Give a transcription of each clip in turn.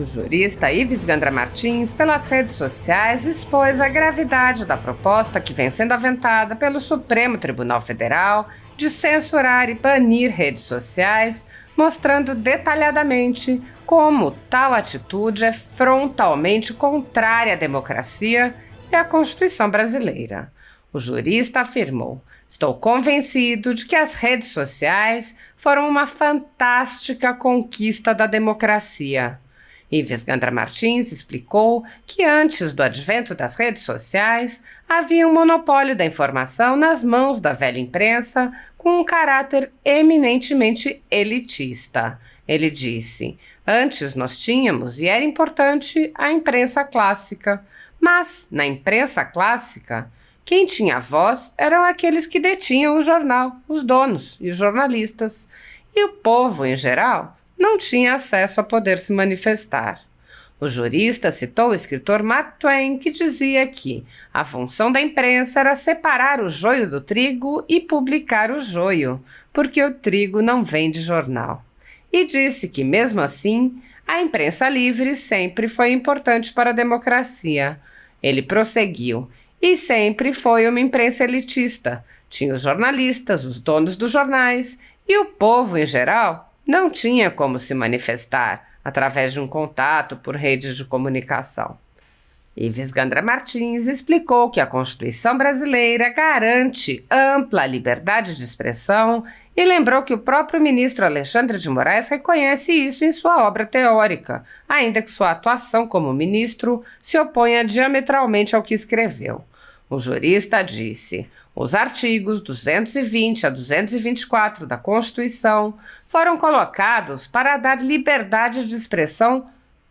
O jurista Ives Gandra Martins, pelas redes sociais, expôs a gravidade da proposta que vem sendo aventada pelo Supremo Tribunal Federal de censurar e banir redes sociais, mostrando detalhadamente como tal atitude é frontalmente contrária à democracia e à Constituição brasileira. O jurista afirmou: "Estou convencido de que as redes sociais foram uma fantástica conquista da democracia." Ives Gandra Martins explicou que antes do advento das redes sociais, havia um monopólio da informação nas mãos da velha imprensa com um caráter eminentemente elitista. Ele disse: "Antes nós tínhamos, e era importante, a imprensa clássica. Mas, na imprensa clássica, quem tinha voz eram aqueles que detinham o jornal, os donos e os jornalistas. E o povo, em geral, não tinha acesso a poder se manifestar." O jurista citou o escritor Mark Twain, que dizia que a função da imprensa era separar o joio do trigo e publicar o joio, porque o trigo não vem de jornal. E disse que, mesmo assim, a imprensa livre sempre foi importante para a democracia. Ele prosseguiu: "E sempre foi uma imprensa elitista. Tinha os jornalistas, os donos dos jornais, e o povo, em geral, não tinha como se manifestar através de um contato por redes de comunicação." Ives Gandra Martins explicou que a Constituição brasileira garante ampla liberdade de expressão e lembrou que o próprio ministro Alexandre de Moraes reconhece isso em sua obra teórica, ainda que sua atuação como ministro se oponha diametralmente ao que escreveu. O jurista disse: "Os artigos 220 a 224 da Constituição foram colocados para dar liberdade de expressão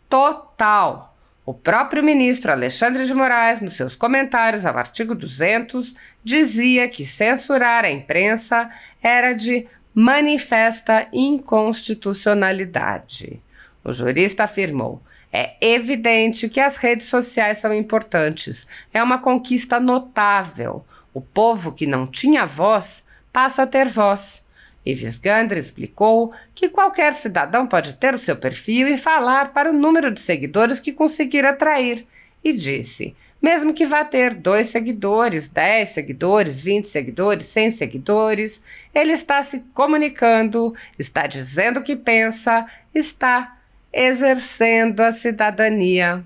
total." O próprio ministro Alexandre de Moraes, nos seus comentários ao artigo 200, dizia que censurar a imprensa era de manifesta inconstitucionalidade. O jurista afirmou: "É evidente que as redes sociais são importantes. É uma conquista notável. O povo que não tinha voz passa a ter voz." Ives Gandra explicou que qualquer cidadão pode ter o seu perfil e falar para o número de seguidores que conseguir atrair. E disse: "Mesmo que vá ter 2 seguidores, 10 seguidores, 20 seguidores, 100 seguidores, ele está se comunicando, está dizendo o que pensa, está exercendo a cidadania."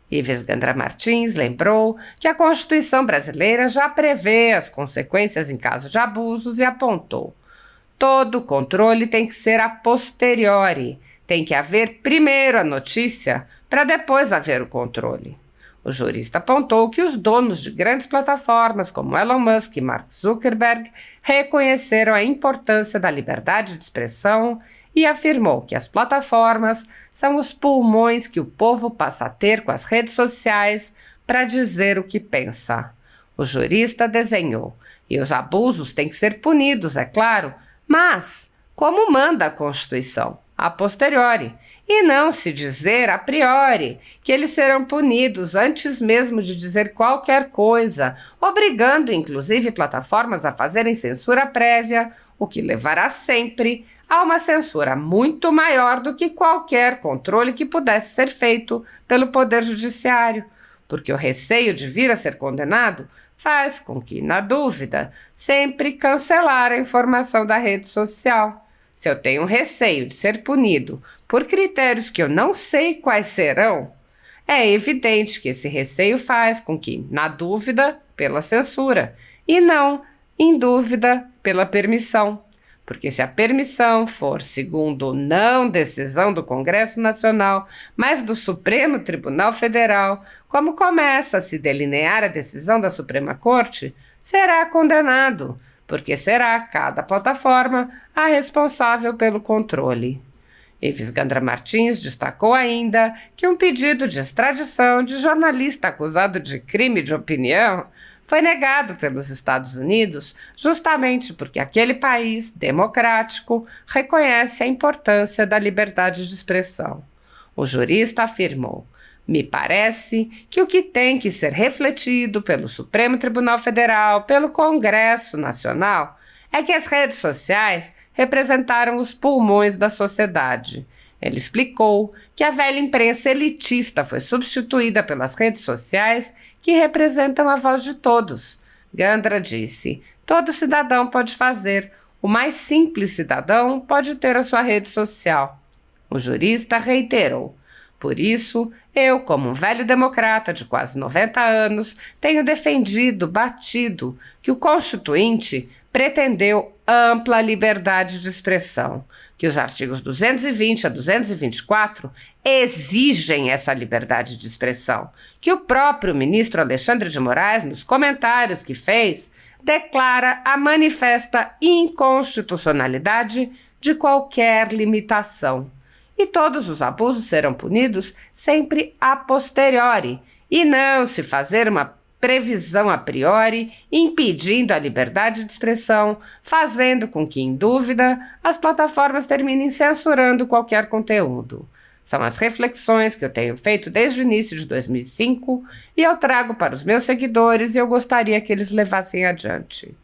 Ives Gandra Martins lembrou que a Constituição brasileira já prevê as consequências em caso de abusos e apontou: "Todo controle tem que ser a posteriori, tem que haver primeiro a notícia para depois haver o controle." O jurista apontou que os donos de grandes plataformas como Elon Musk e Mark Zuckerberg reconheceram a importância da liberdade de expressão e afirmou que as plataformas são os pulmões que o povo passa a ter com as redes sociais para dizer o que pensa. O jurista desenhou: "E os abusos têm que ser punidos, é claro, mas como manda a Constituição, a posteriori, e não se dizer a priori que eles serão punidos antes mesmo de dizer qualquer coisa, obrigando inclusive plataformas a fazerem censura prévia, o que levará sempre a uma censura muito maior do que qualquer controle que pudesse ser feito pelo Poder Judiciário, porque o receio de vir a ser condenado faz com que, na dúvida, sempre cancelar a informação da rede social. Se eu tenho receio de ser punido por critérios que eu não sei quais serão, é evidente que esse receio faz com que, na dúvida, pela censura, e não, em dúvida, pela permissão. Porque se a permissão for segundo não decisão do Congresso Nacional, mas do Supremo Tribunal Federal, como começa a se delinear a decisão da Suprema Corte, será condenado, porque será cada plataforma a responsável pelo controle." Ives Gandra Martins destacou ainda que um pedido de extradição de jornalista acusado de crime de opinião foi negado pelos Estados Unidos justamente porque aquele país democrático reconhece a importância da liberdade de expressão. O jurista afirmou: "Me parece que o que tem que ser refletido pelo Supremo Tribunal Federal, pelo Congresso Nacional, é que as redes sociais representaram os pulmões da sociedade. Ele explicou que a velha imprensa elitista foi substituída pelas redes sociais que representam a voz de todos. Gandra disse: todo cidadão pode fazer, o mais simples cidadão pode ter a sua rede social. O jurista reiterou: por isso, eu, como um velho democrata de quase 90 anos, tenho defendido, batido, que o Constituinte pretendeu ampla liberdade de expressão, que os artigos 220 a 224 exigem essa liberdade de expressão, que o próprio ministro Alexandre de Moraes, nos comentários que fez, declara a manifesta inconstitucionalidade de qualquer limitação. E todos os abusos serão punidos sempre a posteriori, e não se fazer uma previsão a priori, impedindo a liberdade de expressão, fazendo com que, em dúvida, as plataformas terminem censurando qualquer conteúdo. São as reflexões que eu tenho feito desde o início de 2005 e eu trago para os meus seguidores e eu gostaria que eles levassem adiante.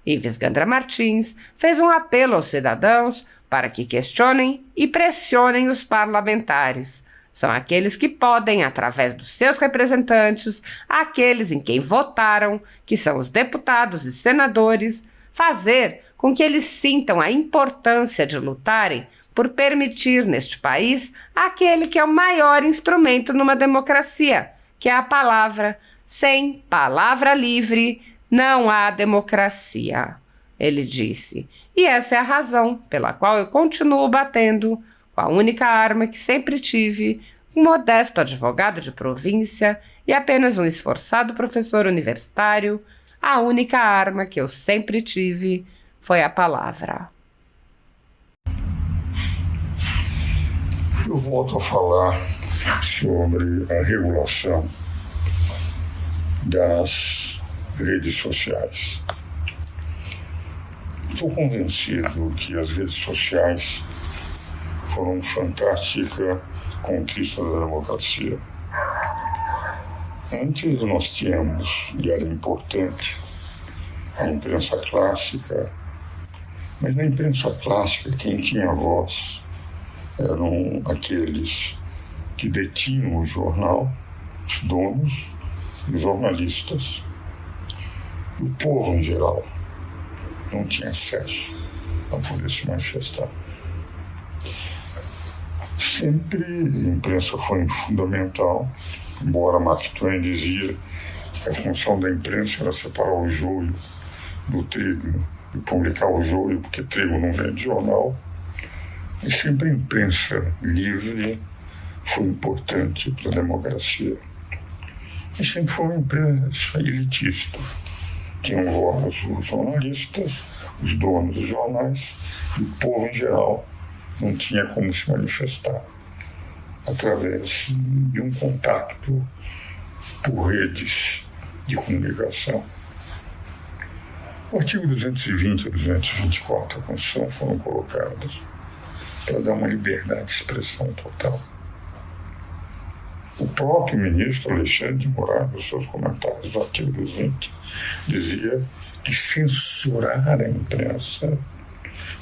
Ives Gandra Martins fez um apelo aos cidadãos para que questionem e pressionem os parlamentares. São aqueles que podem, através dos seus representantes, aqueles em quem votaram, que são os deputados e senadores, fazer com que eles sintam a importância de lutarem por permitir neste país aquele que é o maior instrumento numa democracia, que é a palavra. Sem palavra livre, não há democracia, ele disse. E essa é a razão pela qual eu continuo batendo com a única arma que sempre tive, um modesto advogado de província e apenas um esforçado professor universitário, a única arma que eu sempre tive foi a palavra. Eu volto a falar sobre a regulação das redes sociais. Estou convencido que as redes sociais foram uma fantástica conquista da democracia. Antes nós tínhamos, e era importante, a imprensa clássica, mas na imprensa clássica quem tinha voz eram aqueles que detinham o jornal, os donos, os jornalistas. E o povo em geral não tinha acesso a poder se manifestar. Sempre a imprensa foi fundamental, embora Mark Twain dizia que a função da imprensa era separar o joio do trigo e publicar o joio, porque trigo não vem de jornal. E sempre a imprensa livre foi importante para a democracia. E sempre foi uma imprensa elitista. Tinham voz os jornalistas, os donos dos jornais, e o povo em geral não tinha como se manifestar através de um contato por redes de comunicação. O artigo 220 e 224 da Constituição foram colocados para dar uma liberdade de expressão total. O próprio ministro Alexandre de Moraes, nos seus comentários do artigo 220, dizia que censurar a imprensa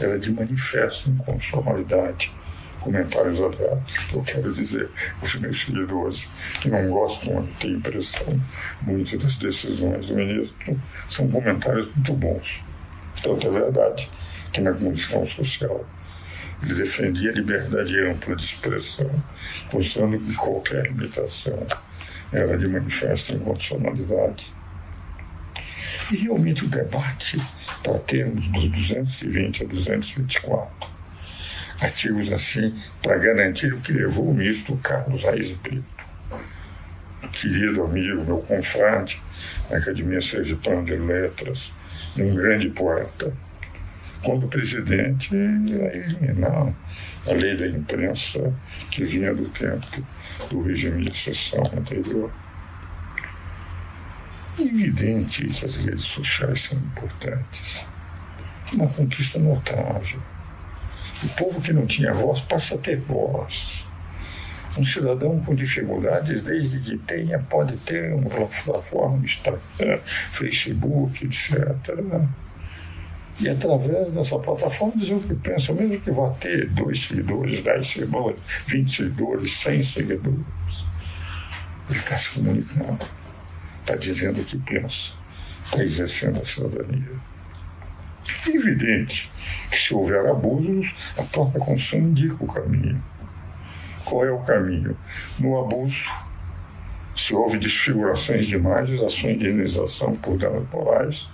era de manifesta inconstitucionalidade. Comentários aliados. Eu quero dizer, os meus seguidores que não gostam de ter impressão muito das decisões do ministro, são comentários muito bons. Tanto é verdade que na Constituição Social ele defendia a liberdade ampla de expressão, mostrando que qualquer limitação era de manifesta inconstitucionalidade. E realmente o debate para termos dos 220 a 224 artigos assim, para garantir o que levou o ministro Carlos Aires Brito, querido amigo, meu confrade na Academia Sergipana de Letras, e um grande poeta, quando o presidente ia eliminar a lei da imprensa que vinha do tempo do regime de exceção anterior. É evidente que as redes sociais são importantes. Uma conquista notável. O povo que não tinha voz passa a ter voz. Um cidadão com dificuldades, desde que tenha, pode ter uma plataforma, Instagram, Facebook, etc. E através dessa plataforma dizer o que pensa, mesmo que vá ter 2 seguidores, 10 seguidores, 20 seguidores, 100 seguidores. Ele está se comunicando, está dizendo o que pensa, está exercendo a cidadania. É evidente que se houver abusos, a própria Constituição indica o caminho. Qual é o caminho? No abuso, se houve desfigurações de imagens, ações de indenização por danos morais.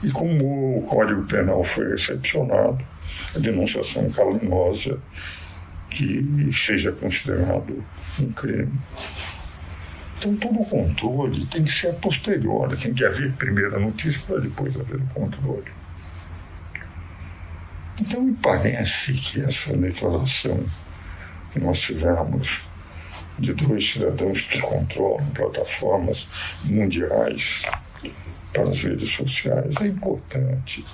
E como o Código Penal foi recepcionado, a denunciação caluniosa que seja considerado um crime. Então, todo o controle tem que ser a posteriori, tem que haver primeiro a notícia para depois haver o controle. Então, me parece que essa declaração que nós tivemos de 2 cidadãos que controlam plataformas mundiais para as redes sociais é importante,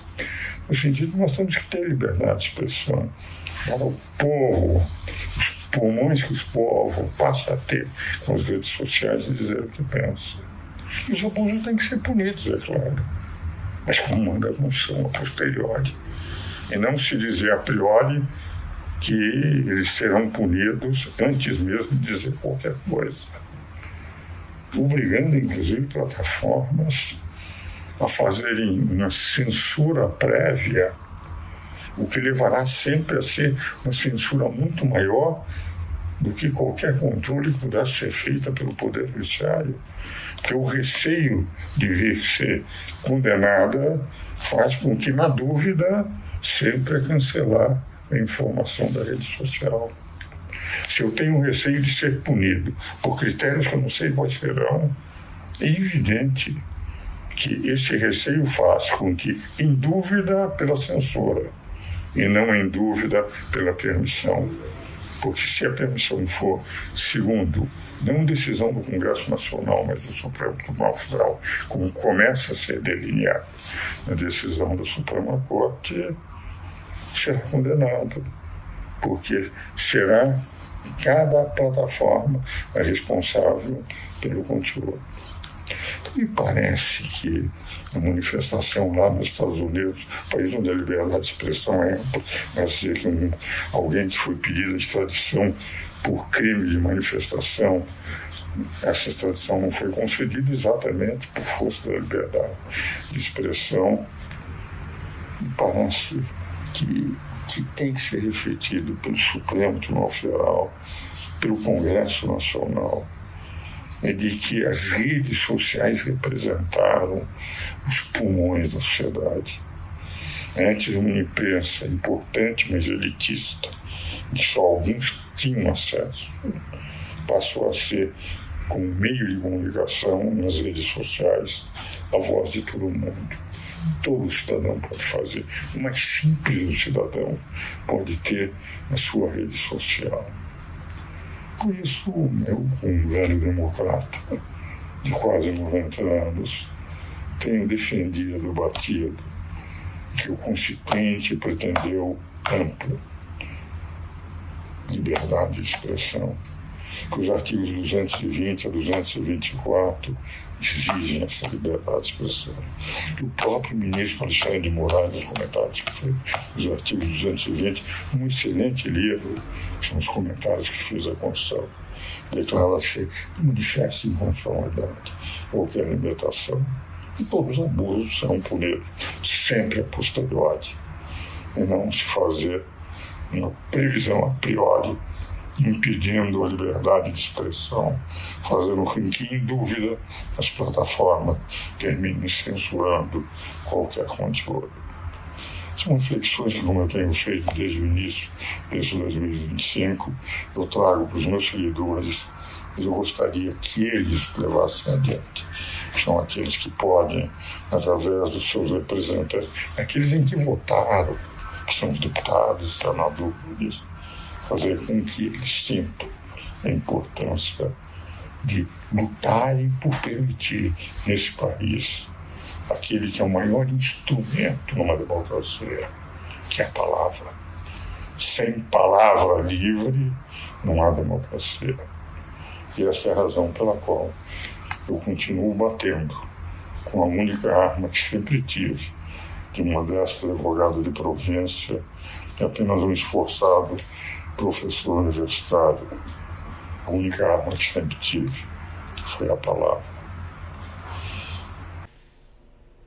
no sentido que nós temos que ter liberdade de expressão para o povo, os pulmões que os povos passam a ter com as redes sociais e dizer o que pensam. E os abusos têm que ser punidos, é claro, mas como manda a Constituição, a posteriori, e não se dizer a priori que eles serão punidos antes mesmo de dizer qualquer coisa, obrigando inclusive plataformas a fazerem uma censura prévia, o que levará sempre a ser uma censura muito maior do que qualquer controle que pudesse ser feita pelo Poder Judiciário, porque o receio de vir ser condenada faz com que, na dúvida, sempre cancelar a informação da rede social. Se eu tenho receio de ser punido por critérios que eu não sei quais serão, é evidente que esse receio faz com que, em dúvida, pela censura, e não em dúvida pela permissão. Porque se a permissão for, segundo, não decisão do Congresso Nacional, mas do Supremo Tribunal Federal, como começa a ser delineado na decisão da Suprema Corte, será condenado, porque será cada plataforma a responsável pelo conteúdo. Então, me parece que a manifestação lá nos Estados Unidos, país onde a liberdade de expressão é ampla, mas dizer que alguém que foi pedido a extradição por crime de manifestação, essa extradição não foi concedida exatamente por força da liberdade de expressão, me parece que tem que ser refletido pelo Supremo Tribunal Federal, pelo Congresso Nacional, é de que as redes sociais representaram os pulmões da sociedade. Antes, uma imprensa importante, mas elitista, que só alguns tinham acesso, passou a ser, como meio de comunicação nas redes sociais, a voz de todo mundo. Todo cidadão pode fazer. O mais simples do cidadão pode ter a sua rede social. Por isso, eu, um velho democrata de quase 90 anos, tenho defendido, batido, que o Constituinte pretendeu ampla liberdade de expressão, que os artigos 220 a 224 exigem essa liberdade de expressão. E o próprio ministro Alexandre de Moraes, nos comentários que fez, os artigos 220, um excelente livro, que são os comentários que fez a Constituição, declara-se manifesta inconstitucionalidade qualquer libertação. E todos os abusos serão punidos, sempre a posteriori, e não se fazer uma previsão a priori, impedindo a liberdade de expressão, fazendo com que, em dúvida, as plataformas terminem censurando qualquer conteúdo. São reflexões que, como eu tenho feito desde o início, desde 2025, eu trago para os meus seguidores, mas eu gostaria que eles levassem adiante. São aqueles que podem, através dos seus representantes, aqueles em que votaram, que são os deputados, senadores, fazer com que eles sintam a importância de lutarem por permitir nesse país aquele que é o maior instrumento numa democracia, que é a palavra. Sem palavra livre não há democracia. E essa é a razão pela qual eu continuo batendo com a única arma que sempre tive, de modesto advogado de província e apenas um esforçado professor universitário. A única arma que sempre tive, que foi a palavra.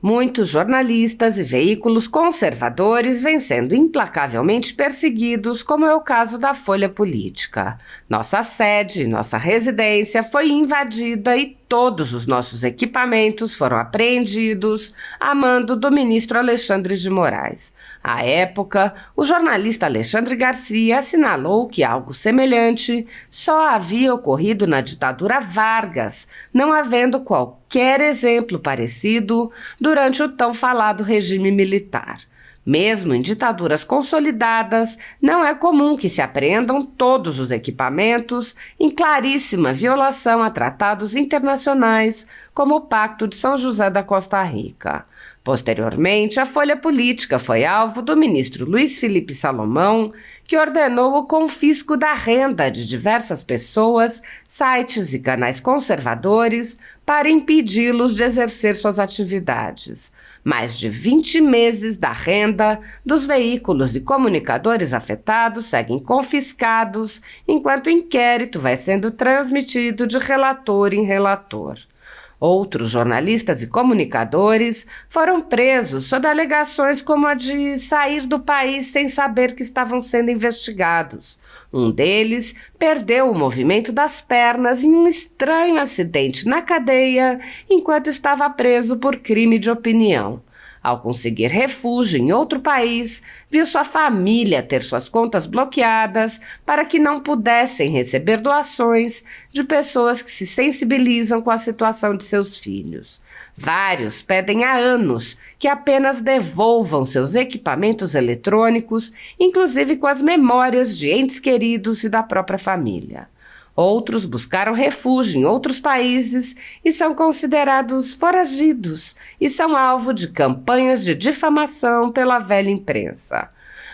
Muitos jornalistas e veículos conservadores vêm sendo implacavelmente perseguidos, como é o caso da Folha Política. Nossa sede, nossa residência foi invadida e todos os nossos equipamentos foram apreendidos a mando do ministro Alexandre de Moraes. À época, o jornalista Alexandre Garcia assinalou que algo semelhante só havia ocorrido na ditadura Vargas, não havendo qualquer exemplo parecido durante o tão falado regime militar. Mesmo em ditaduras consolidadas, não é comum que se apreendam todos os equipamentos em claríssima violação a tratados internacionais, como o Pacto de São José da Costa Rica. Posteriormente, a Folha Política foi alvo do ministro Luiz Felipe Salomão, que ordenou o confisco da renda de diversas pessoas, sites e canais conservadores para impedi-los de exercer suas atividades. Mais de 20 meses da renda dos veículos e comunicadores afetados seguem confiscados, enquanto o inquérito vai sendo transmitido de relator em relator. Outros jornalistas e comunicadores foram presos sob alegações como a de sair do país sem saber que estavam sendo investigados. Um deles perdeu o movimento das pernas em um estranho acidente na cadeia enquanto estava preso por crime de opinião. Ao conseguir refúgio em outro país, viu sua família ter suas contas bloqueadas para que não pudessem receber doações de pessoas que se sensibilizam com a situação de seus filhos. Vários pedem há anos que apenas devolvam seus equipamentos eletrônicos, inclusive com as memórias de entes queridos e da própria família. Outros buscaram refúgio em outros países e são considerados foragidos e são alvo de campanhas de difamação pela velha imprensa.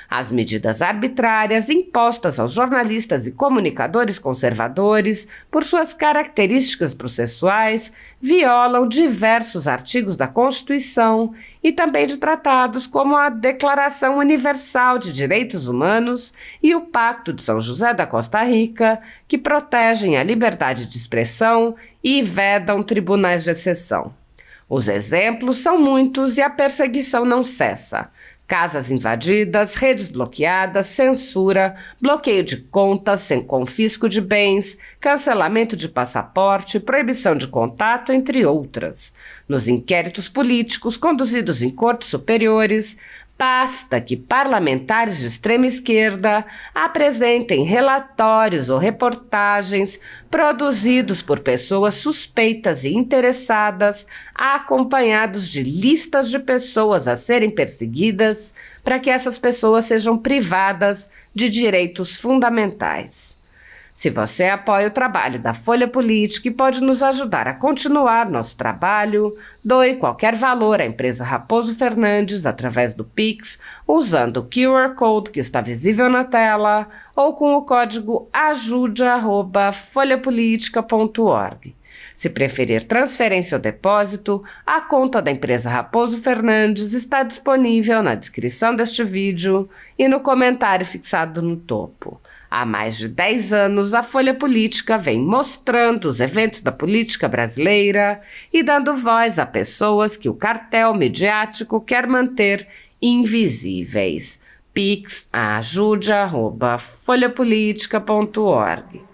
As medidas arbitrárias impostas aos jornalistas e comunicadores conservadores, por suas características processuais, violam diversos artigos da Constituição e também de tratados como a Declaração Universal de Direitos Humanos e o Pacto de São José da Costa Rica, que protegem a liberdade de expressão e vedam tribunais de exceção. Os exemplos são muitos e a perseguição não cessa. Casas invadidas, redes bloqueadas, censura, bloqueio de contas sem confisco de bens, cancelamento de passaporte, proibição de contato, entre outras. Nos inquéritos políticos conduzidos em cortes superiores, basta que parlamentares de extrema esquerda apresentem relatórios ou reportagens produzidos por pessoas suspeitas e interessadas, acompanhados de listas de pessoas a serem perseguidas, para que essas pessoas sejam privadas de direitos fundamentais. Se você apoia o trabalho da Folha Política e pode nos ajudar a continuar nosso trabalho, doe qualquer valor à empresa Raposo Fernandes através do Pix, usando o QR Code que está visível na tela ou com o código ajude@folhapolitica.org. Se preferir transferência ou depósito, a conta da empresa Raposo Fernandes está disponível na descrição deste vídeo e no comentário fixado no topo. Há mais de 10 anos, a Folha Política vem mostrando os eventos da política brasileira e dando voz a pessoas que o cartel midiático quer manter invisíveis. Pix ajude@folhapolitica.org.